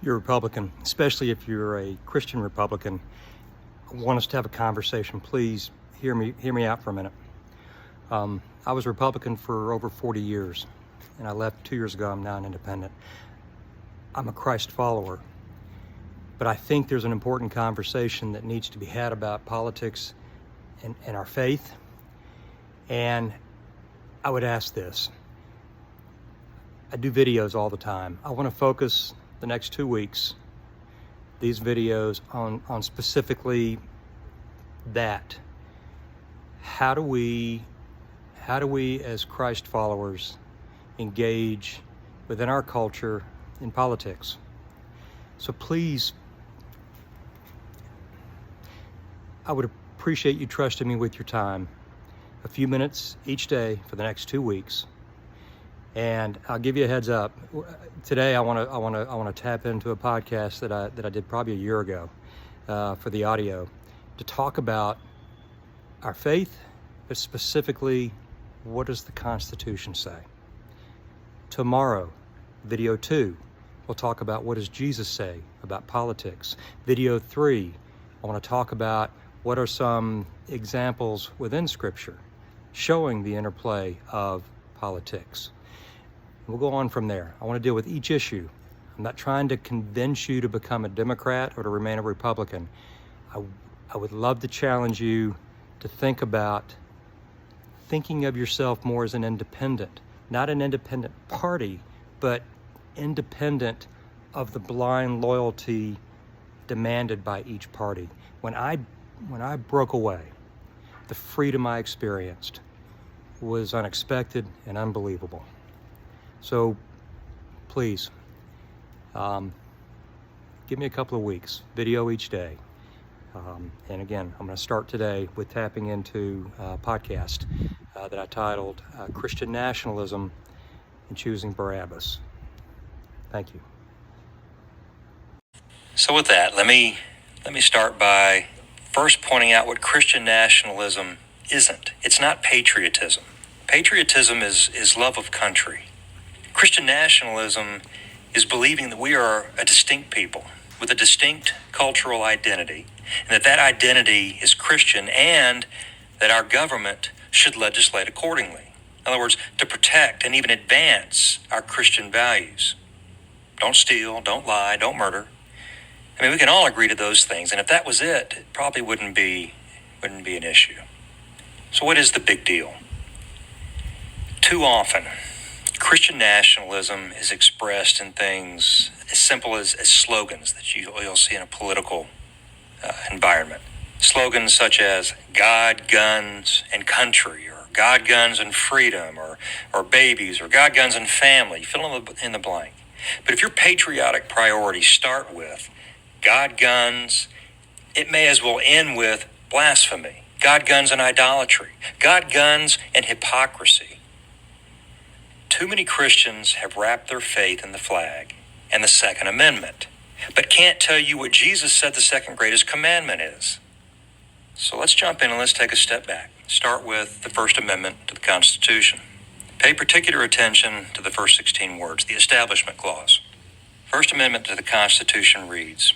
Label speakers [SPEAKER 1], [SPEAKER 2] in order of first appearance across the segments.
[SPEAKER 1] you're a Republican, especially if you're a Christian Republican, I want us to have a conversation. Please hear me out for a minute. I was a Republican for over 40 years, and I left 2 years ago. I'm now an independent. I'm a Christ follower, but I think there's an important conversation that needs to be had about politics and our faith. And I would ask this. I do videos all the time. I want to focus the next 2 weeks, these videos on specifically that. How do we as Christ followers engage within our culture in politics? So please, I would appreciate you trusting me with your time, a few minutes each day for the next 2 weeks. And I'll give you a heads up. Today, I want to tap into a podcast that I did probably a year ago for the audio to talk about our faith, but specifically, what does the Constitution say? Tomorrow, video 2, we'll talk about what does Jesus say about politics. Video 3, I want to talk about what are some examples within Scripture showing the interplay of politics. We'll go on from there. I want to deal with each issue. I'm not trying to convince you to become a Democrat or to remain a Republican. I would love to challenge you to think about thinking of yourself more as an independent, not an independent party, but independent of the blind loyalty demanded by each party. When I broke away, the freedom I experienced was unexpected and unbelievable. So please, give me a couple of weeks, video each day. And again, I'm going to start today with tapping into a podcast that I titled Christian Nationalism and Choosing Barabbas. Thank you. So with that, let me start by first pointing out what Christian nationalism isn't. It's not patriotism. Patriotism is love of country. Christian nationalism is believing that we are a distinct people with a distinct cultural identity, and that identity is Christian, and that our government should legislate accordingly. In other words, to protect and even advance our Christian values. Don't steal, don't lie, don't murder. I mean, we can all agree to those things, and if that was it, it probably wouldn't be an issue. So what is the big deal? Too often, Christian nationalism is expressed in things as simple as slogans that you'll see in a political environment. Slogans such as God, guns, and country, or God, guns, and freedom, or babies, or God, guns, and family. Fill in the blank. But if your patriotic priorities start with God, guns, it may as well end with blasphemy. God, guns, and idolatry. God, guns, and hypocrisy. Too many Christians have wrapped their faith in the flag and the Second Amendment, but can't tell you what Jesus said the second greatest commandment is. So let's jump in and let's take a step back. Start with the First Amendment to the Constitution. Pay particular attention to the first 16 words, the Establishment Clause. First Amendment to the Constitution reads,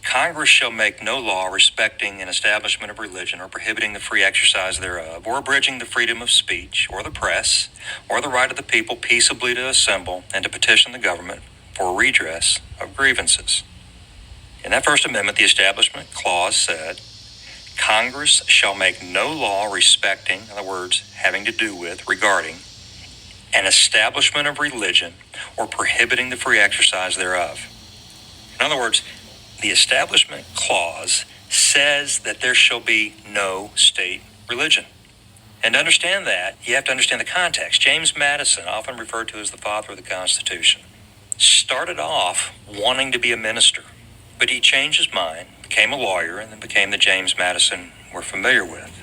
[SPEAKER 1] Congress shall make no law respecting an establishment of religion or prohibiting the free exercise thereof, or abridging the freedom of speech, or the press, or the right of the people peaceably to assemble and to petition the government for redress of grievances. In that First Amendment, the Establishment Clause said, Congress shall make no law respecting, in other words, having to do with, regarding, an establishment of religion or prohibiting the free exercise thereof. In other words, the Establishment Clause says that there shall be no state religion. And to understand that, you have to understand the context. James Maddison, often referred to as the father of the Constitution, started off wanting to be a minister, but he changed his mind, became a lawyer, and then became the James Maddison we're familiar with.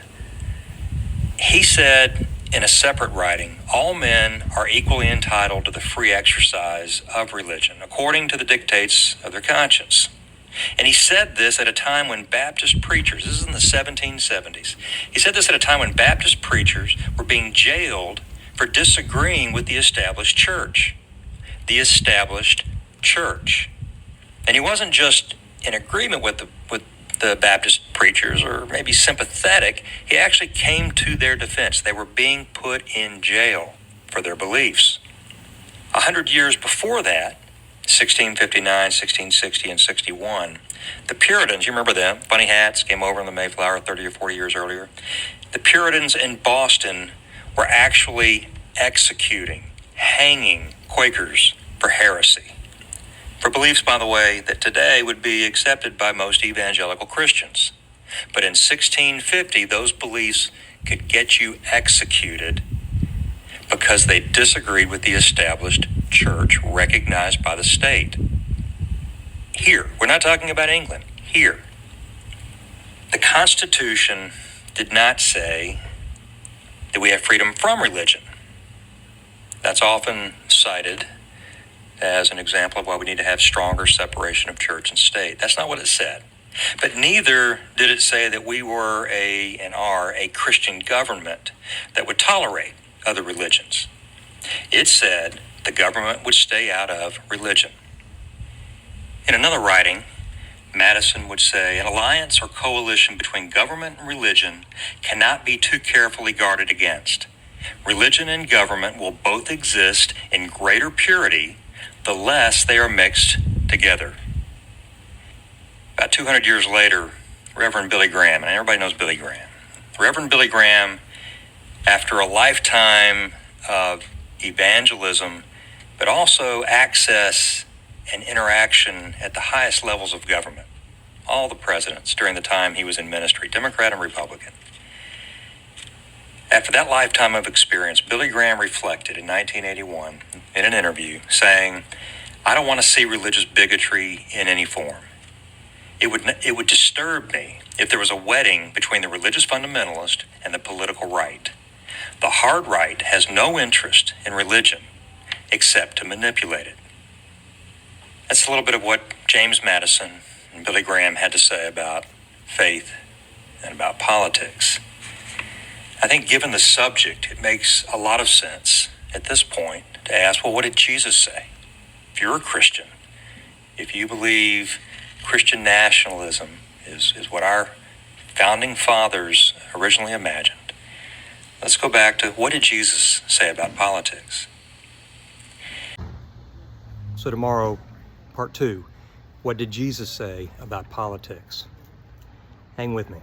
[SPEAKER 1] He said in a separate writing, all men are equally entitled to the free exercise of religion, according to the dictates of their conscience. And he said this at a time when Baptist preachers, this is in the 1770s, he said this at a time when Baptist preachers were being jailed for disagreeing with the established church. The established church. And he wasn't just in agreement with the Baptist preachers or maybe sympathetic. He actually came to their defense. They were being put in jail for their beliefs. 100 years before that, 1659, 1660, and 61, the Puritans, you remember them, funny hats, came over in the Mayflower 30 or 40 years earlier. The Puritans in Boston were actually executing, hanging Quakers for heresy. For beliefs, by the way, that today would be accepted by most evangelical Christians. But in 1650, those beliefs could get you executed because they disagreed with the established church recognized by the state. Here, we're not talking about England, here. The Constitution did not say that we have freedom from religion. That's often cited as an example of why we need to have stronger separation of church and state. That's not what it said. But neither did it say that we were and are a Christian government that would tolerate other religions. It said the government would stay out of religion. In another writing, Maddison would say, an alliance or coalition between government and religion cannot be too carefully guarded against. Religion and government will both exist in greater purity the less they are mixed together. About 200 years later, Reverend Billy Graham, and everybody knows Billy Graham, Reverend Billy Graham, after a lifetime of evangelism, but also access and interaction at the highest levels of government, all the presidents during the time he was in ministry, Democrat and Republican. After that lifetime of experience, Billy Graham reflected in 1981 in an interview saying, I don't want to see religious bigotry in any form. It would disturb me if there was a wedding between the religious fundamentalist and the political right. The hard right has no interest in religion except to manipulate it. That's a little bit of what James Maddison and Billy Graham had to say about faith and about politics. I think given the subject, it makes a lot of sense at this point to ask, well, what did Jesus say? If you're a Christian, if you believe Christian nationalism is what our founding fathers originally imagined, let's go back to what did Jesus say about politics? So tomorrow, part 2, what did Jesus say about politics? Hang with me.